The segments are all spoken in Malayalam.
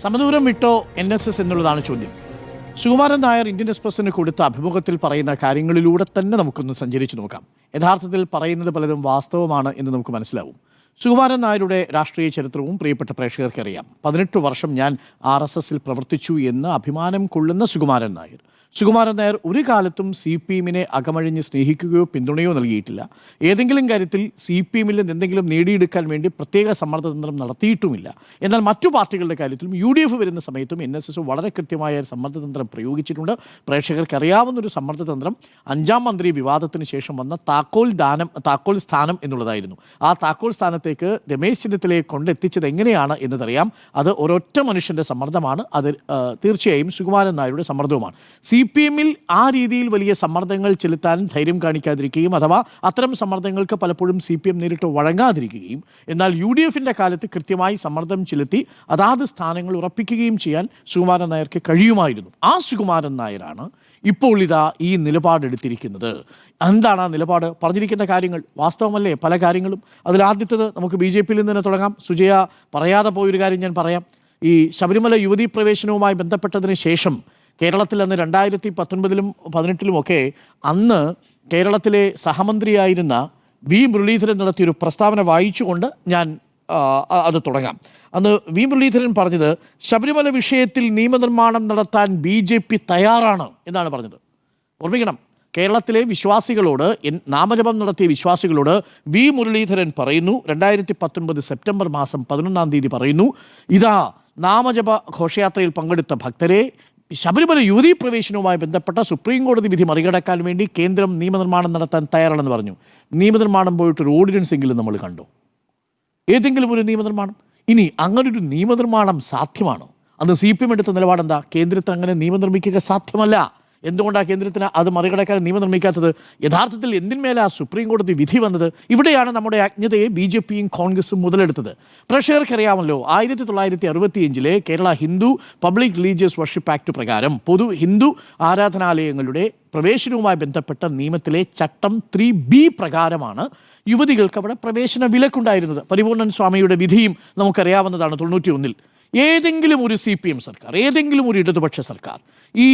സമദൂരം വിട്ടോ NSS എന്നുള്ളതാണ് ചോദ്യം. സുകുമാരൻ നായർ ഇന്ത്യൻ എക്സ്പ്രസിന് കൊടുത്ത അഭിമുഖത്തിൽ പറയുന്ന കാര്യങ്ങളിലൂടെ തന്നെ നമുക്കൊന്ന് സഞ്ചരിച്ചു നോക്കാം. യഥാർത്ഥത്തിൽ പറയുന്നത് പലതും വാസ്തവമാണ് എന്ന് നമുക്ക് മനസ്സിലാവും. സുകുമാരൻ നായരുടെ രാഷ്ട്രീയ ചരിത്രവും പ്രിയപ്പെട്ട പ്രേക്ഷകർക്കറിയാം. 18 വർഷം ഞാൻ RSSൽ പ്രവർത്തിച്ചു എന്ന് അഭിമാനം കൊള്ളുന്ന സുകുമാരൻ നായർ ഒരു കാലത്തും CPM-നെ അകമഴിഞ്ഞ് സ്നേഹിക്കുകയോ പിന്തുണയോ നൽകിയിട്ടില്ല. ഏതെങ്കിലും കാര്യത്തിൽ CPM-ൽ നിന്ന് എന്തെങ്കിലും നേടിയെടുക്കാൻ വേണ്ടി പ്രത്യേക സമ്മർദ്ദതന്ത്രം നടത്തിയിട്ടുമില്ല. എന്നാൽ മറ്റു പാർട്ടികളുടെ കാര്യത്തിലും UDF വരുന്ന സമയത്തും NSS വളരെ കൃത്യമായ സമ്മർദ്ദതന്ത്രം പ്രയോഗിച്ചിട്ടുണ്ട്. പ്രേക്ഷകർക്ക് അറിയാവുന്നൊരു സമ്മർദ്ദതന്ത്രം 5ാം മന്ത്രി വിവാദത്തിന് ശേഷം വന്ന താക്കോൽ സ്ഥാനം എന്നുള്ളതായിരുന്നു. ആ താക്കോൽ സ്ഥാനത്തേക്ക് രമേശ് ചെന്നിത്തലയെ കൊണ്ടെത്തിച്ചത് എങ്ങനെയാണ് എന്നതറിയാം. അത് ഒരൊറ്റ മനുഷ്യൻ്റെ സമ്മർദ്ദമാണ്. അത് തീർച്ചയായും സുകുമാരൻ നായരുടെ സമ്മർദ്ദവുമാണ്. CPM-ൽ ആ രീതിയിൽ വലിയ സമ്മർദ്ദങ്ങൾ ചെലുത്താൻ ധൈര്യം കാണിക്കാതിരിക്കുകയും അഥവാ അത്തരം സമ്മർദ്ദങ്ങൾക്ക് പലപ്പോഴും CPM നേരിട്ട് വഴങ്ങാതിരിക്കുകയും എന്നാൽ UDF-ന്റെ കാലത്ത് കൃത്യമായി സമ്മർദ്ദം ചെലുത്തി അതാത് സ്ഥാനങ്ങൾ ഉറപ്പിക്കുകയും ചെയ്യാൻ സുകുമാരൻ നായർക്ക് കഴിയുമായിരുന്നു. ആ സുകുമാരൻ നായരാണ് ഇപ്പോൾ ഇതാ ഈ നിലപാടെടുത്തിരിക്കുന്നത്. എന്താണ് ആ നിലപാട്? പറഞ്ഞിരിക്കുന്ന കാര്യങ്ങൾ വാസ്തവമല്ലേ? പല കാര്യങ്ങളും. അതിലാദ്യത്തത് നമുക്ക് BJP-യിൽ നിന്ന് തന്നെ തുടങ്ങാം. സുജയ പറയാതെ പോയൊരു കാര്യം ഞാൻ പറയാം. ഈ ശബരിമല യുവതീ പ്രവേശനവുമായി ബന്ധപ്പെട്ടതിന് ശേഷം കേരളത്തിൽ അന്ന് 2019-ലും 2018-ലും അന്ന് കേരളത്തിലെ സഹമന്ത്രിയായിരുന്ന V. മുരളീധരൻ നടത്തിയൊരു പ്രസ്താവന വായിച്ചുകൊണ്ട് ഞാൻ അത് തുടങ്ങാം. അന്ന് V. മുരളീധരൻ പറഞ്ഞത് ശബരിമല വിഷയത്തിൽ നിയമനിർമ്മാണം നടത്താൻ BJP തയ്യാറാണ് എന്നാണ് പറഞ്ഞത്. ഓർമ്മിക്കണം, കേരളത്തിലെ വിശ്വാസികളോട്, നാമജപം നടത്തിയ വിശ്വാസികളോട് V. മുരളീധരൻ പറയുന്നു, 2019 സെപ്റ്റംബർ മാസം 11-ാം തീയതി പറയുന്നു, ഇതാ നാമജപ ഘോഷയാത്രയിൽ പങ്കെടുത്ത ഭക്തരെ ശബരിമല യുവതീ പ്രവേശനവുമായി ബന്ധപ്പെട്ട സുപ്രീം കോടതി വിധി മറികടക്കാൻ വേണ്ടി കേന്ദ്രം നിയമനിർമ്മാണം നടത്താൻ തയ്യാറാണെന്ന് പറഞ്ഞു. നിയമനിർമ്മാണം പോയിട്ടൊരു ഓർഡിനൻസ് എങ്കിലും നമ്മൾ കണ്ടു? ഏതെങ്കിലും ഒരു നിയമനിർമ്മാണം? ഇനി അങ്ങനൊരു നിയമനിർമ്മാണം സാധ്യമാണോ? അന്ന് CPM എടുത്ത നിലപാടെന്താ? കേന്ദ്രത്തിൽ അങ്ങനെ നിയമം നിർമ്മിക്കുക സാധ്യമല്ല. എന്തുകൊണ്ടാണ് കേന്ദ്രത്തിന് അത് മറികടക്കാൻ നിയമം നിർമ്മിക്കാത്തത്? യഥാർത്ഥത്തിൽ എന്തിന്മേലാ സുപ്രീം കോടതി വിധി വന്നത്? ഇവിടെയാണ് നമ്മുടെ അജ്ഞതയെ BJP-യും കോൺഗ്രസും മുതലെടുത്തത്. പ്രേക്ഷകർക്കറിയാമല്ലോ, 1965-ലെ Kerala Hindu public religious worship act പ്രകാരം പൊതു ഹിന്ദു ആരാധനാലയങ്ങളുടെ പ്രവേശനവുമായി ബന്ധപ്പെട്ട നിയമത്തിലെ ചട്ടം 3B പ്രകാരമാണ് യുവതികൾക്ക് അവിടെ പ്രവേശന വിലക്കുണ്ടായിരുന്നത്. പരിപൂർണൻ സ്വാമിയുടെ വിധിയും നമുക്കറിയാവുന്നതാണ്. 91-ൽ ഏതെങ്കിലും ഒരു CPM സർക്കാർ, ഏതെങ്കിലും ഒരു ഇടതുപക്ഷ സർക്കാർ ഈ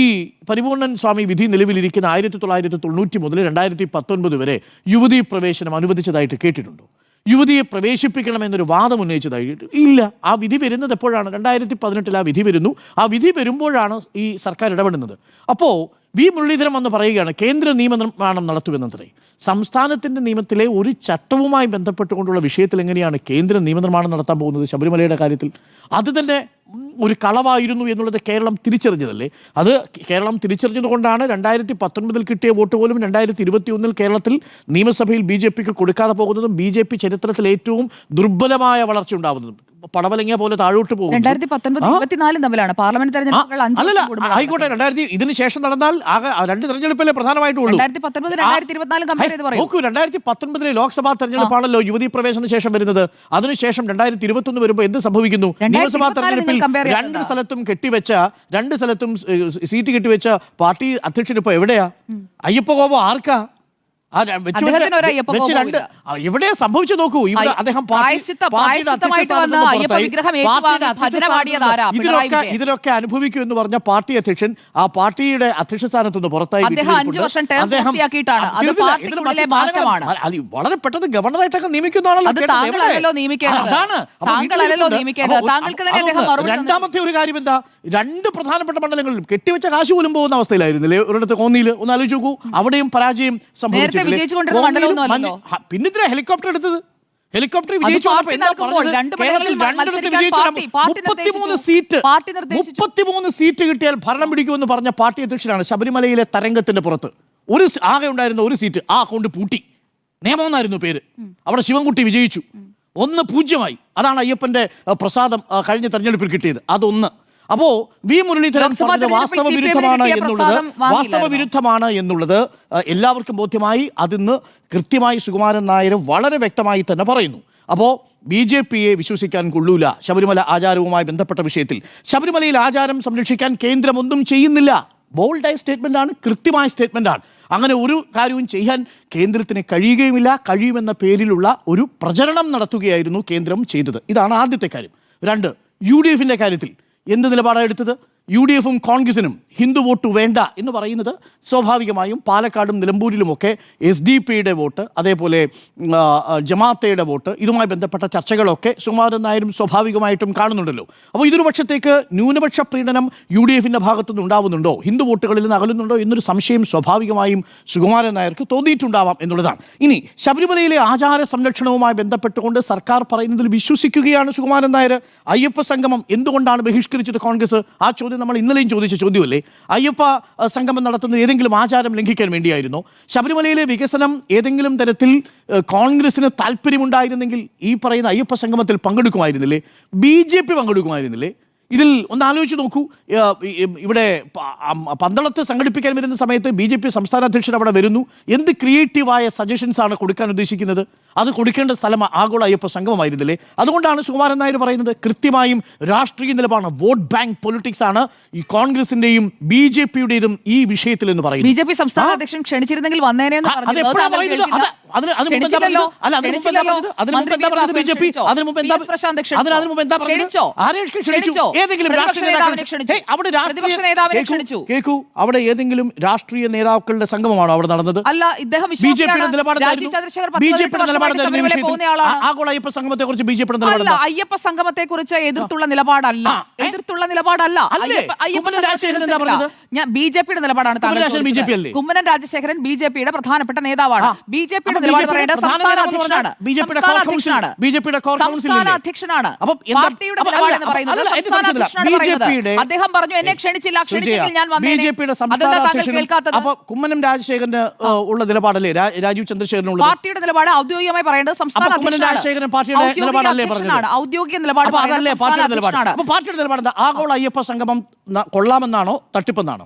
പരിപൂർണൻ സ്വാമി വിധി നിലവിലിരിക്കുന്ന 1990 മുതൽ 2019 വരെ യുവതീ പ്രവേശനം അനുവദിച്ചതായിട്ട് കേട്ടിട്ടുണ്ടോ? യുവതിയെ പ്രവേശിപ്പിക്കണമെന്നൊരു വാദം ഉന്നയിച്ചതായിട്ട് ഇല്ല. ആ വിധി വരുന്നത് എപ്പോഴാണ്? 2018-ൽ ആ വിധി വരുന്നു. ആ വിധി വരുമ്പോഴാണ് ഈ സർക്കാർ ഇടപെടുന്നത്. അപ്പോൾ V. മുരളീധരൻ വന്ന് പറയുകയാണ് കേന്ദ്ര നിയമനിർമ്മാണം നടത്തുമെന്നത്രേ. സംസ്ഥാനത്തിൻ്റെ നിയമത്തിലെ ഒരു ചട്ടവുമായി ബന്ധപ്പെട്ടുകൊണ്ടുള്ള വിഷയത്തിൽ എങ്ങനെയാണ് കേന്ദ്ര നിയമനിർമ്മാണം നടത്താൻ പോകുന്നത് ശബരിമലയുടെ കാര്യത്തിൽ? അത് തന്നെ ഒരു കളവായിരുന്നു എന്നുള്ളത് കേരളം തിരിച്ചറിഞ്ഞതല്ലേ? അത് കേരളം തിരിച്ചറിഞ്ഞതുകൊണ്ടാണ് 2019-ൽ കിട്ടിയ വോട്ട് പോലും 2021-ൽ കേരളത്തിൽ നിയമസഭയിൽ BJP-ക്ക് കൊടുക്കാതെ പോകുന്നതും BJP ചരിത്രത്തിൽ ഏറ്റവും ദുർബലമായ വളർച്ച ഉണ്ടാവുന്നതും. പടവലങ്ങിയ പോലെ താഴോട്ട് പോകും. 2019-24 തമ്മിലാണ് പാർലമെന്റ് തെരഞ്ഞെടുപ്പുകൾ. ആയിക്കോട്ടെ, 2000 ഇതിന് ശേഷം നടന്നാൽ ആകെ 2 തെരഞ്ഞെടുപ്പല്ലേ പ്രധാനമായിട്ടുള്ളൂ. 2019-ലെ ലോക്സഭാ തെരഞ്ഞെടുപ്പാണല്ലോ യുവതീ പ്രവേശന ശേഷം വരുന്നത്. അതിനുശേഷം 2021 വരുമ്പോൾ എന്ത് സംഭവിക്കുന്നു? നിയമസഭാ തെരഞ്ഞെടുപ്പിൽ 2 സ്ഥലത്തും സീറ്റ് കെട്ടിവെച്ച പാർട്ടി അധ്യക്ഷൻ ഇപ്പൊ എവിടെയാ? അയ്യപ്പ കോപം ആർക്കാ? ഇവിടെ സംഭവിച്ചു നോക്കൂ. ഇവിടെ അദ്ദേഹം ഇതിലൊക്കെ അനുഭവിക്കൂ എന്ന് പറഞ്ഞ പാർട്ടി അധ്യക്ഷൻ ആ പാർട്ടിയുടെ അധ്യക്ഷ സ്ഥാനത്ത് നിന്ന് പുറത്തായി. വളരെ പെട്ടെന്ന് ഗവർണറായിട്ടൊക്കെ നിയമിക്കുന്നതാണല്ലോ. രണ്ടാമത്തെ ഒരു കാര്യം എന്താ? 2 പ്രധാനപ്പെട്ട മണ്ഡലങ്ങളിലും കെട്ടിവെച്ച കാശ് പോലും പോകുന്ന അവസ്ഥയിലായിരുന്നില്ലേ? ഒരിടത്ത് കോന്നിയിൽ ഒന്ന് ആലോചിച്ച് നോക്കൂ. അവിടെയും പരാജയം സംഭവിച്ചു. പിന്നെന്തിനാ ഹെലികോപ്റ്റർ എടുത്തത്? ഹെലികോപ്റ്റർ 33 സീറ്റ് കിട്ടിയാൽ ഭരണം പിടിക്കുമെന്ന് പറഞ്ഞ പാർട്ടി അധ്യക്ഷനാണ്. ശബരിമലയിലെ തരംഗത്തിന്റെ പുറത്ത് ആകെ ഉണ്ടായിരുന്ന ഒരു സീറ്റ് ആ അക്കൗണ്ട് പൂട്ടി. നിയമം എന്നായിരുന്നു പേര്. അവിടെ ശിവൻകുട്ടി വിജയിച്ചു. 1-0. അതാണ് അയ്യപ്പന്റെ പ്രസാദം കഴിഞ്ഞ തെരഞ്ഞെടുപ്പിൽ കിട്ടിയത്. അതൊന്ന്. അപ്പോൾ V. മുരളീധരൻ വാസ്തവവിരുദ്ധമാണ് എന്നുള്ളത് എല്ലാവർക്കും ബോധ്യമായി. അതിന്ന് കൃത്യമായി സുകുമാരൻ നായർ വളരെ വ്യക്തമായി തന്നെ പറയുന്നു. അപ്പോൾ BJP-യെ വിശ്വസിക്കാൻ കൊള്ളൂല ശബരിമല ആചാരവുമായി ബന്ധപ്പെട്ട വിഷയത്തിൽ. ശബരിമലയിൽ ആചാരം സംരക്ഷിക്കാൻ കേന്ദ്രമൊന്നും ചെയ്യുന്നില്ല. ബോൾഡായ സ്റ്റേറ്റ്മെൻ്റാണ്, കൃത്യമായ സ്റ്റേറ്റ്മെൻ്റാണ്. അങ്ങനെ ഒരു കാര്യവും ചെയ്യാൻ കേന്ദ്രത്തിന് കഴിയുകയുമില്ല. കഴിയുമെന്ന പേരിലുള്ള ഒരു പ്രചരണം നടത്തുകയായിരുന്നു കേന്ദ്രം ചെയ്തത്. ഇതാണ് ആദ്യത്തെ കാര്യം. 2, UDF-ന്റെ കാര്യത്തിൽ എന്ത് നിലപാടാണ് എടുത്തത്? UDF-ഉം കോൺഗ്രസിനും ഹിന്ദു വോട്ട് വേണ്ട എന്ന് പറയുന്നത് സ്വാഭാവികമായും പാലക്കാടും നിലമ്പൂരിലുമൊക്കെ SDP-യുടെ വോട്ട്, അതേപോലെ ജമാഅത്തയുടെ വോട്ട്, ഇതുമായി ബന്ധപ്പെട്ട ചർച്ചകളൊക്കെ സുകുമാരൻ നായരും സ്വാഭാവികമായിട്ടും കാണുന്നുണ്ടല്ലോ. അപ്പോൾ ഇതൊരു പക്ഷത്തേക്ക് ന്യൂനപക്ഷ പ്രീണനം UDF-ന്റെ ഭാഗത്തുനിന്ന് ഉണ്ടാവുന്നുണ്ടോ, ഹിന്ദു വോട്ടുകളിൽ നിന്ന് അകലുന്നുണ്ടോ എന്നൊരു സംശയം സ്വാഭാവികമായും സുകുമാരൻ നായർക്ക് തോന്നിയിട്ടുണ്ടാവാം എന്നുള്ളതാണ്. ഇനി ശബരിമലയിലെ ആചാര സംരക്ഷണവുമായി ബന്ധപ്പെട്ടുകൊണ്ട് സർക്കാർ പറയുന്നതിൽ വിശ്വസിക്കുകയാണ് സുകുമാരൻ നായർ. അയ്യപ്പ സംഗമം എന്തുകൊണ്ടാണ് ബഹിഷ്കരിച്ചത് കോൺഗ്രസ്? ആ ചോദ്യം നമ്മൾ ഇന്നലെയും ചോദിച്ച ചോദ്യമല്ലേ? അയ്യപ്പ സംഗമം നടത്തുന്നത് ഏതെങ്കിലും ആചാരം ലംഘിക്കാൻ വേണ്ടിയായിരുന്നോ? ശബരിമലയിലെ വികസനം ഏതെങ്കിലും തരത്തിൽ കോൺഗ്രസിന് താല്പര്യമുണ്ടായിരുന്നെങ്കിൽ ഈ പറയുന്ന അയ്യപ്പ സംഗമത്തിൽ പങ്കെടുക്കുമായിരുന്നില്ലേ? BJP പങ്കെടുക്കുമായിരുന്നില്ലേ? ഇതിൽ ഒന്ന് ആലോചിച്ച് നോക്കൂ. ഇവിടെ പന്തളത്ത് സംഘടിപ്പിക്കാൻ വരുന്ന സമയത്ത് BJP സംസ്ഥാന അധ്യക്ഷൻ അവിടെ വരുന്നു. എന്ത് ക്രിയേറ്റീവായ സജഷൻസ് ആണ് കൊടുക്കാൻ ഉദ്ദേശിക്കുന്നത്? അത് കൊടുക്കേണ്ട സ്ഥലം ആഗോള അയ്യപ്പ സംഗമമായിരുന്നില്ലേ? അതുകൊണ്ടാണ് സുകുമാരൻ നായർ പറയുന്നത് കൃത്യമായും രാഷ്ട്രീയ നിലപാടാണ്, വോട്ട് ബാങ്ക് പൊളിറ്റിക്സ് ആണ് ഈ കോൺഗ്രസിന്റെയും BJP-യുടേതും ഈ വിഷയത്തിൽ എന്ന് പറയുന്നത്. BJP സംസ്ഥാന അധ്യക്ഷൻ ക്ഷണിച്ചിരുന്നെങ്കിൽ വന്നേനെന്ന് കേൾക്കൂ, അവിടെ ഏതെങ്കിലും രാഷ്ട്രീയ നേതാക്കളുടെ സംഗമമാണോ അവിടെ നടന്നത്? അല്ല, ഇദ്ദേഹം ആഗോള അയ്യപ്പ സംഗമത്തെ കുറിച്ച് BJP-യുടെ നിലപാട് അയ്യപ്പ സംഗമത്തെ കുറിച്ച് എതിർത്തുള്ള നിലപാടല്ല. ഞാൻ BJP-യുടെ നിലപാടാണ്. കുമ്മനം രാജശേഖരൻ BJP-യുടെ പ്രധാനപ്പെട്ട നേതാവാണ്. BJP-യുടെ നിലപാട് പറയേണ്ടത് സംസ്ഥാന അധ്യക്ഷനാണ്. സംസ്ഥാന അധ്യക്ഷനാണ്. പാർട്ടിയുടെ നിലപാട് എന്ന് പറയുന്നത് സംസ്ഥാന അധ്യക്ഷനാണ് പറയുന്നത്. അദ്ദേഹം പറഞ്ഞു എന്നെ ക്ഷണിച്ചില്ല, ക്ഷണിച്ചെങ്കിൽ ഞാൻ BJP-യുടെ സംസ്ഥാന അധ്യക്ഷൻ. അപ്പൊ കുമ്മനം രാജശേഖരന് ഉള്ള നിലപാടല്ലേ രാജീവ് ചന്ദ്രശേഖരനുള്ള? പാർട്ടിയുടെ നിലപാട് ഔദ്യോഗികമായി പറയേണ്ടത് സംസ്ഥാന അധ്യക്ഷനാണ്. ഔദ്യോഗിക നിലപാട് പാർട്ടിയുടെ നിലപാട് ആഗോള അയ്യപ്പ സംഗമം കൊള്ളാമെന്നാണോ തട്ടിപ്പെന്നാണോ?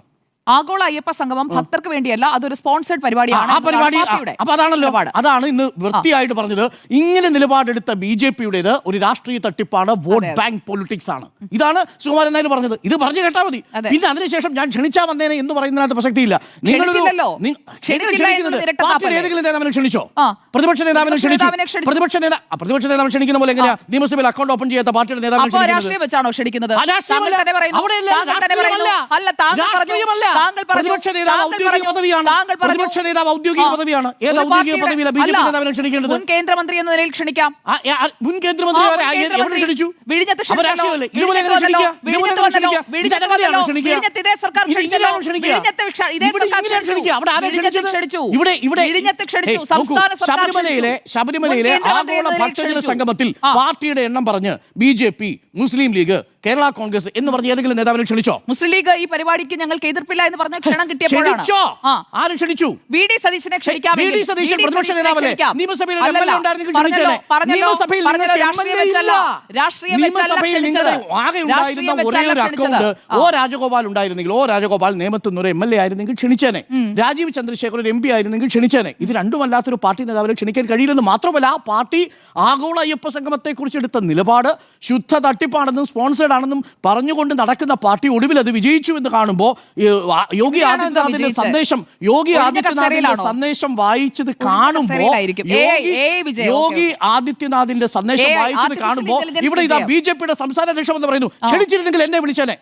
ആഗോള അയ്യപ്പ സംഗമം ഭക്തർക്ക് വേണ്ടിയല്ല, അതൊരു സ്പോൺസേഡ് പരിപാടിയാണ്. അപ്പൊ അതാണല്ലോ, അതാണ് ഇന്ന് വൃത്തിയായിട്ട് പറഞ്ഞത്. ഇങ്ങനെ നിലപാടെടുത്ത BJP-യുടേത് ഒരു രാഷ്ട്രീയ തട്ടിപ്പാണ്, വോട്ട് ബാങ്ക് പൊളിറ്റിക്സ് ആണ്. ഇതാണ് സുകുമാരൻ നായർ പറഞ്ഞത്. ഇത് പറഞ്ഞു കേട്ടാൽ മതി. പിന്നെ അതിനുശേഷം ഞാൻ ക്ഷണിച്ചാ വന്നേനെ എന്ന് പറയുന്നതിനകത്ത് പ്രസക്തിയില്ല. ഏതെങ്കിലും നേതാവിനെ ക്ഷണിച്ചോ? പ്രതിപക്ഷ നേതാവിനെ ക്ഷണിച്ചു. പ്രതിപക്ഷ നേതാവ് ക്ഷണിക്കുന്ന പോലെ എങ്ങനെയാ നിയമസഭയിൽ അക്കൗണ്ട് ഓപ്പൺ ചെയ്യാത്ത പാർട്ടിയുടെ നേതാവിനെ ക്ഷണിക്കുന്നത്? പ്രതിപക്ഷ നേതാവ് ഔദ്യോഗിക പദവിയാണ്. ഏത് ഔദ്യോഗിക പദവിയിലാണ് BJP നേതാവിനെ ക്ഷണിക്കേണ്ടത്? മുൻ കേന്ദ്രമന്ത്രി എന്ന നിലയിൽ ക്ഷണിക്കാം. മുൻ കേന്ദ്രമന്ത്രി ക്ഷണിച്ചു. ശബരിമലയിലെ ആഗോള ഭക്തജന സംഗമത്തിൽ പാർട്ടിയുടെ എണ്ണം പറഞ്ഞ് BJP, മുസ്ലിം ലീഗ്, കേരള കോൺഗ്രസ് എന്ന് പറഞ്ഞ ഏതെങ്കിലും നേതാവിനെ ക്ഷണിച്ചോ? മുസ്ലിം ലീഗ് ഈ പരിപാടിക്ക് ഞങ്ങൾക്ക് എതിർപ്പില്ല എന്ന് പറഞ്ഞ ക്ഷണം കിട്ടിയപ്പോഴാണ്. ആരും ക്ഷണിച്ചു? VD സതീശനെ ക്ഷണിക്കാം. പ്രതിപക്ഷ നേതാവല്ലേ? നിയമസഭയിൽ ആകെ ഉണ്ടായിരുന്ന ഒരേ ഒരു അക്കൗണ്ട് രാജഗോപാൽ ഉണ്ടായിരുന്നെങ്കിൽ, രാജഗോപാൽ നേമത്തുന്ന ഒരു MLA ആയിരുന്നെങ്കിൽ ക്ഷണിച്ചേനെ. രാജീവ് ചന്ദ്രശേഖർ ഒരു MP ആയിരുന്നെങ്കിൽ ക്ഷണിച്ചേനെ. ഇത് രണ്ടുമല്ലാത്തൊരു പാർട്ടി നേതാവിനെ ക്ഷണിക്കാൻ കഴിയില്ലെന്ന് മാത്രമല്ല, ആ പാർട്ടി ആഗോള അയ്യപ്പ സംഗമത്തെ കുറിച്ച് എടുത്ത നിലപാട് ശുദ്ധ തട്ടിപ്പാണെന്നും സ്പോൺസേഡ് ആണെന്നും പറഞ്ഞുകൊണ്ട് നടക്കുന്ന പാർട്ടി ഒടുവിൽ അത് വിജയിച്ചു എന്ന് കാണുമ്പോൾ യോഗി ആദിത്യനാഥിന്റെ സന്ദേശം വായിച്ചത് കാണുമ്പോൾ ഇവിടെ ഇതാ BJP-യുടെ സംസ്ഥാന അധ്യക്ഷൻ എന്ന് പറയുന്നു ക്ഷണിച്ചിരുന്നെങ്കിൽ എന്നെ വിളിച്ചേനെ.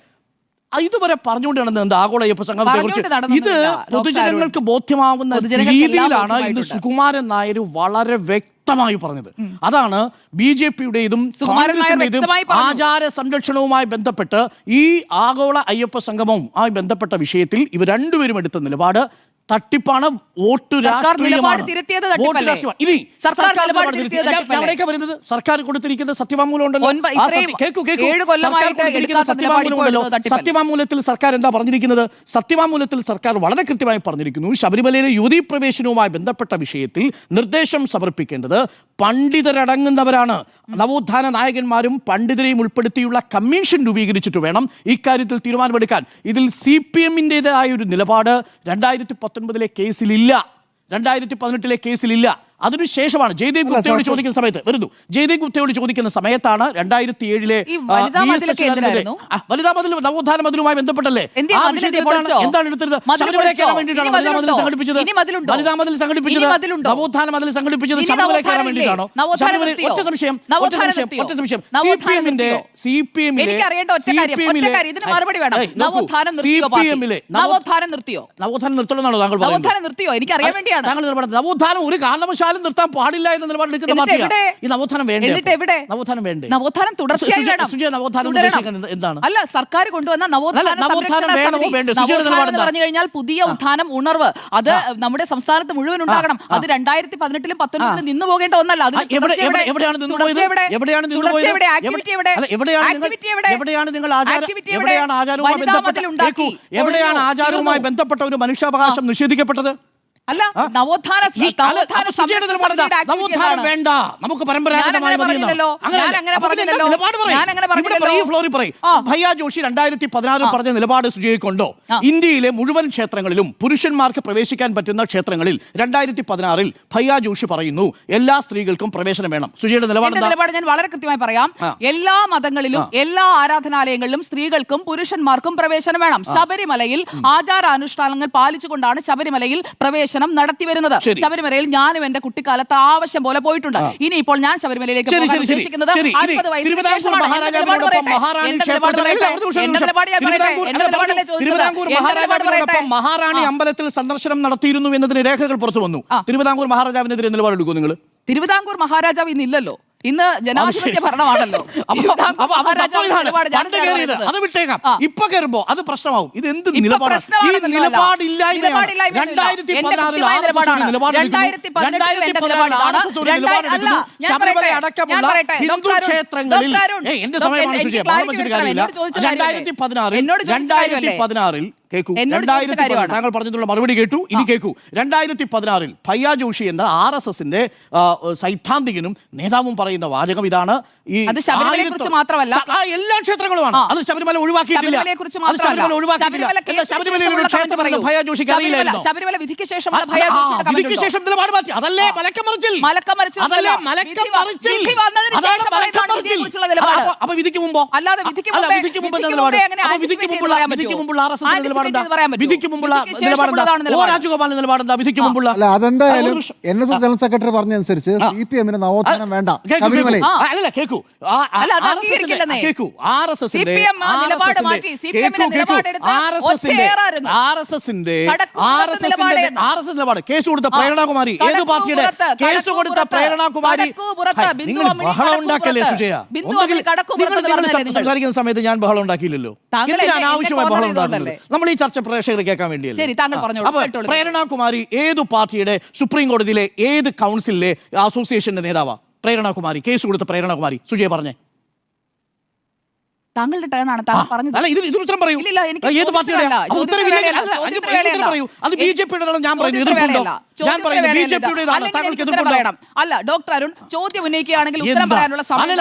ഇതുവരെ പറഞ്ഞുകൊണ്ട് നടന്നത് എന്താ ആഗോള അയ്യപ്പ സംഗമത്തെ കുറിച്ച്? ഇത് പൊതുജനങ്ങൾക്ക് ബോധ്യമാവുന്ന രീതിയിലാണ് ഇന്ന് സുകുമാരൻ നായർ വളരെ വ്യക്തമായി പറഞ്ഞത്. അതാണ് BJP-യുടേതും കോൺഗ്രസിന്റേതും ആചാര സംരക്ഷണവുമായി ബന്ധപ്പെട്ട് ഈ ആഗോള അയ്യപ്പ സംഗമവുമായി ബന്ധപ്പെട്ട വിഷയത്തിൽ ഇവർ രണ്ടുപേരും എടുത്ത നിലപാട് തട്ടിപ്പാണ്, വോട്ട് രാഷ്ട്രീയമാണ്. സർക്കാർ കൊടുത്തിരിക്കുന്ന സത്യവാങ്മൂലം ഉണ്ടല്ലോ, സത്യവാങ്മൂലത്തിൽ സർക്കാർ എന്താ പറഞ്ഞിരിക്കുന്നത്? സത്യവാങ്മൂലത്തിൽ സർക്കാർ വളരെ കൃത്യമായി പറഞ്ഞിരിക്കുന്നു, ശബരിമലയിലെ യുവതീ പ്രവേശനവുമായി ബന്ധപ്പെട്ട വിഷയത്തിൽ നിർദ്ദേശം സമർപ്പിക്കേണ്ടത് പണ്ഡിതരടങ്ങുന്നവരാണ്. നവോത്ഥാന നായകന്മാരും പണ്ഡിതരെയും ഉൾപ്പെടുത്തിയുള്ള കമ്മീഷൻ രൂപീകരിച്ചിട്ട് വേണം ഇക്കാര്യത്തിൽ തീരുമാനമെടുക്കാൻ. ഇതിൽ CPM-ൻ്റെതായ ഒരു നിലപാട് 2019 കേസിലില്ല, 2018 കേസിലില്ല. അതിനുശേഷമാണ് ജയ്ദീപ് ഗുപ്തയോട് ചോദിക്കുന്ന സമയത്ത് ജയ്ദീപ് ഗുപ്തയോട് ചോദിക്കുന്ന സമയത്താണ് 2007 വനിതാ മതിൽ നവോത്ഥാന മതിലുമായി ബന്ധപ്പെട്ടല്ലേ എന്താണ് എടുത്തത്? ശബരിമല കയറാൻ വേണ്ടിയിട്ടാണ് വനിതാ മതിൽ സംഘടിപ്പിച്ചത്. വനിതാ മതിൽ സംഘടിപ്പിച്ചത് നവോത്ഥാന മതിൽ സംഘടിപ്പിച്ചത് ശബരിമല കയറാൻ വേണ്ടിയിട്ടാണോ? ഒറ്റ സംശയം നവോത്ഥാനം നിർത്തണമെന്നാണോ താങ്കൾ പറയുന്നത്? എനിക്കറിയാൻ വേണ്ടിയാണ്. നവോത്ഥാനം ഒരു കാരണവശാലും നിർത്താൻ പാടില്ല എന്ന നിലപാടെടുക്കുന്ന പാർട്ടിയാണ് ഈ നവോത്ഥാനം വേണ്ടേ? നവോത്ഥാനം വേണ്ടേ? നവോത്ഥാനം തുടർച്ചയായി എന്താണ്? അല്ല, സർക്കാർ കൊണ്ടുവന്ന നവോത്ഥാനം പറഞ്ഞു കഴിഞ്ഞാൽ പുതിയ ഉത്ഥാനം, ഉണർവ്, അത് നമ്മുടെ സംസ്ഥാനത്ത് മുഴുവൻ ഉണ്ടാകണം. അത് 2018-ലും 19-ലും നിന്ന് പോകേണ്ട ഒന്നല്ല. എവിടെയാണ് ആചാരവുമായി ബന്ധപ്പെട്ട ഒരു മനുഷ്യാവകാശം നിഷേധിക്കപ്പെട്ടത്? അല്ല, നവോത്ഥാനം വേണ്ട, നമുക്ക് പരമ്പരാഗതമായി ഭയ്യ ജോഷി 2016 പറഞ്ഞ നിലപാട് സുജയ്ക്കൊണ്ടോ? ഇന്ത്യയിലെ മുഴുവൻ ക്ഷേത്രങ്ങളിലും പുരുഷന്മാർക്ക് പ്രവേശിക്കാൻ പറ്റുന്ന ക്ഷേത്രങ്ങളിൽ 2016 ഭയ്യ ജോഷി പറയുന്നു എല്ലാ സ്ത്രീകൾക്കും പ്രവേശനം വേണം. സുജയുടെ നിലപാട് ഞാൻ വളരെ കൃത്യമായി പറയാം. എല്ലാ മതങ്ങളിലും എല്ലാ ആരാധനാലയങ്ങളിലും സ്ത്രീകൾക്കും പുരുഷന്മാർക്കും പ്രവേശനം വേണം. ശബരിമലയിൽ ആചാരാനുഷ്ഠാനങ്ങൾ പാലിച്ചുകൊണ്ടാണ് ശബരിമലയിൽ പ്രവേശനം നടത്തിവരുന്നത്. ശബരിമലയിൽ ഞാനും എന്റെ കുട്ടിക്കാലത്ത് ആവശ്യം പോലെ പോയിട്ടുണ്ട്. ഇനിയിപ്പോൾ ഞാൻ ശബരിമലയിലേക്ക് പോകാൻ ഉദ്ദേശിക്കുന്നത് 50 വയസ്സിന് ശേഷമാണ്. മഹാറാണി അമ്പലത്തിൽ സന്ദർശനം നടത്തിയിരുന്നു എന്നതിന് രേഖകൾ പുറത്തു വന്നു. തിരുവിതാംകൂർ മഹാരാജാവിനെതിരെ നിലപാടെടുക്കും നിങ്ങൾ? തിരുവിതാംകൂർ മഹാരാജാവ് ഇന്നില്ലല്ലോ. ഇന്ന് ജനാധിപത്യ ഭരണമാണല്ലോ. അത് വിട്ടേക്കാം. ഇപ്പൊ കയറുമ്പോ അത് പ്രശ്നമാവും. ഇത് എന്ത് നിലപാടില്ലായ്മയാണ്. ശബരിമല അടക്കമുള്ള ഹിന്ദു ക്ഷേത്രങ്ങളിൽ എന്റെ സമയമാണ് 2016 കേൾക്കൂ. 2016 താങ്കൾ പറഞ്ഞതിനുള്ള മറുപടി കേട്ടു. ഇനി കേൾക്കൂ. 2016 ഭയ്യ ജോഷി എന്ന RSSന്റെ സൈദ്ധാന്തികനും നേതാവും പറയുന്ന വാചകം ഇതാണ്. മാത്രമല്ല എല്ലാ ക്ഷേത്രങ്ങളുമാണ്. അത് ശബരിമല ഒഴിവാക്കിയിട്ടില്ല. ശബരിമല വിധിക്ക് ശേഷം നിലപാട് മാറ്റി. അതല്ലേ മലക്കമറിച്ചിൽ. അപ്പൊ വിധിക്ക് മുമ്പോ? അല്ലാതെ വിധിക്ക് മുമ്പുള്ള വിധിക്ക് മുമ്പുള്ള നിലപാടെന്താ? രാജഗോപാലിന്റെ നിലപാടെന്താ വിധിക്ക് മുമ്പുള്ള? അല്ല, അതെന്തായാലും NSS ജനറൽ സെക്രട്ടറി പറഞ്ഞനുസരിച്ച് CPM നവോത്ഥാനം വേണ്ട. അല്ല, കേൾക്കൂ. നിലപാട് കേസ് കൊടുത്ത പ്രേരണകുമാരി ഏത് പാർട്ടിയുടെ? കേസ് കൊടുത്ത പ്രേരണകുമാരി. നിങ്ങൾ ബഹളം ഉണ്ടാക്കല്ലേ സുജയ? സംസാരിക്കുന്ന സമയത്ത് ഞാൻ ബഹളം ഉണ്ടാക്കിയില്ലല്ലോ. അനാവശ്യമായി ബഹളം ഉണ്ടാക്കുന്നത് നമ്മൾ ഈ ചർച്ച പ്രേക്ഷകർ കേൾക്കാൻ വേണ്ടിയല്ലേ? പ്രേരണകുമാരി ഏതു പാർട്ടിയുടെ സുപ്രീം കോടതിയിലെ ഏത് കൗൺസിലിലെ അസോസിയേഷന്റെ നേതാവാ പ്രേരണകുമാരി? കേസ് കൊടുത്ത പ്രേരണകുമാരി. സുജയ പറഞ്ഞേ. താങ്കളുടെ ടേൺ ആണ്. താങ്കൾ പറഞ്ഞത്. അല്ല, ഇത് ഉത്തരം പറയൂ. ഏത് പാർട്ടിയുടെ? അത് BJP-യുടെ ഞാൻ പറയുന്നു. അല്ല, ഡോക്ടർ അരുൺ ചോദ്യം ഉന്നയിക്കുകയാണെങ്കിൽ ഉത്തരം പറയാനുള്ള സമയം.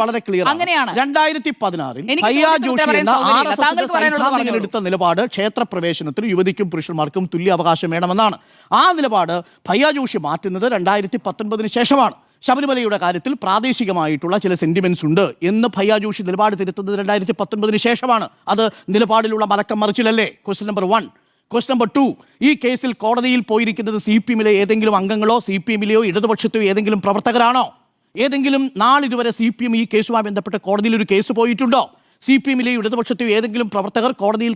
വളരെ ക്ലിയർ. 2016 ഭയ്യ ജോഷി എന്ന RSS സൈദ്ധാന്തികൻ എടുത്ത നിലപാട് ക്ഷേത്രപ്രവേശനത്തിന് യുവതിക്കും പുരുഷന്മാർക്കും തുല്യ അവകാശം വേണമെന്നാണ്. ആ നിലപാട് ഭയ്യ ജോഷി മാറ്റുന്നത് 2019 ശേഷമാണ്. ശബരിമലയുടെ കാര്യത്തിൽ പ്രാദേശികമായിട്ടുള്ള ചില സെന്റിമെന്റ്സ് ഉണ്ട് എന്ന് ഭയ്യ ജോഷി നിലപാട് തിരുത്തുന്നത് 2019 ശേഷമാണ്. അത് നിലപാടിലുള്ള മലക്കം മറിച്ചിലല്ലേ? Question number 1. ക്വസ്റ്റ്യൻ നമ്പർ 2, ഈ കേസിൽ കോടതിയിൽ പോയിരിക്കുന്നത് CPM-ലെ ഏതെങ്കിലും അംഗങ്ങളോ CPM-ലെയോ ഇടതുപക്ഷത്തെയോ ഏതെങ്കിലും പ്രവർത്തകരാണോ? ഏതെങ്കിലും നാളിതുവരെ CPM ഈ കേസുമായി ബന്ധപ്പെട്ട് കോടതിയിൽ ഒരു കേസ് പോയിട്ടുണ്ടോ? CPM-ലെയോ ഇടതുപക്ഷത്തെയോ ഏതെങ്കിലും പ്രവർത്തകർ കോടതിയിൽ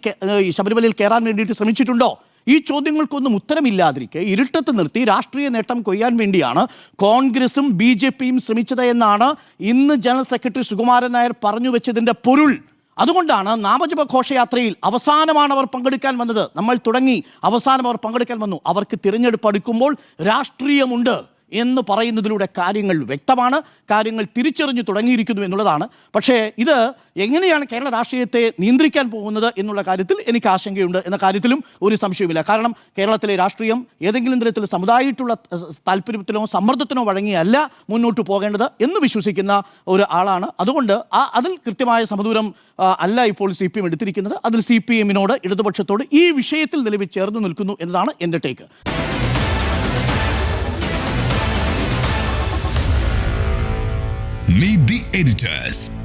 ശബരിമലയിൽ കയറാൻ വേണ്ടിയിട്ട് ശ്രമിച്ചിട്ടുണ്ടോ? ഈ ചോദ്യങ്ങൾക്കൊന്നും ഉത്തരമില്ലാതിരിക്കെ ഇരുട്ടത്ത് നിർത്തി രാഷ്ട്രീയ നേട്ടം കൊയ്യാൻ വേണ്ടിയാണ് കോൺഗ്രസും BJP-യും ശ്രമിച്ചത് എന്നാണ് ഇന്ന് ജനറൽ സെക്രട്ടറി സുകുമാരൻ നായർ പറഞ്ഞു വെച്ചതിൻ്റെ പൊരുൾ. അതുകൊണ്ടാണ് നാമജപ ഘോഷയാത്രയിൽ അവസാനമാണ് അവർ പങ്കെടുക്കാൻ വന്നത്. നമ്മൾ തുടങ്ങി, അവസാനം അവർ പങ്കെടുക്കാൻ വന്നു. അവർക്ക് തിരഞ്ഞെടുപ്പ് അടുക്കുമ്പോൾ രാഷ്ട്രീയമുണ്ട് എന്ന് പറയുന്നതിലൂടെ കാര്യങ്ങൾ വ്യക്തമാണ്, കാര്യങ്ങൾ തിരിച്ചറിഞ്ഞു തുടങ്ങിയിരിക്കുന്നു എന്നുള്ളതാണ്. പക്ഷേ ഇത് എങ്ങനെയാണ് കേരള രാഷ്ട്രീയത്തെ നിയന്ത്രിക്കാൻ പോകുന്നത് എന്നുള്ള കാര്യത്തിൽ എനിക്ക് ആശങ്കയുണ്ട് എന്ന കാര്യത്തിലും ഒരു സംശയമില്ല. കാരണം കേരളത്തിലെ രാഷ്ട്രീയം ഏതെങ്കിലും തരത്തിൽ സമുദായമായിട്ടുള്ള താല്പര്യത്തിനോ സമ്മർദ്ദത്തിനോ വഴങ്ങിയല്ല മുന്നോട്ട് പോകേണ്ടത് എന്ന് വിശ്വസിക്കുന്ന ഒരു ആളാണ്. അതുകൊണ്ട് അതിൽ കൃത്യമായ സമദൂരം അല്ല ഇപ്പോൾ CPM എടുത്തിരിക്കുന്നത്. അതിൽ CPM-നോട് ഇടതുപക്ഷത്തോട് ഈ വിഷയത്തിൽ നിലവിൽ ചേർന്ന് നിൽക്കുന്നു എന്നതാണ് എൻ്റെ ടേക്ക്. Meet the editors.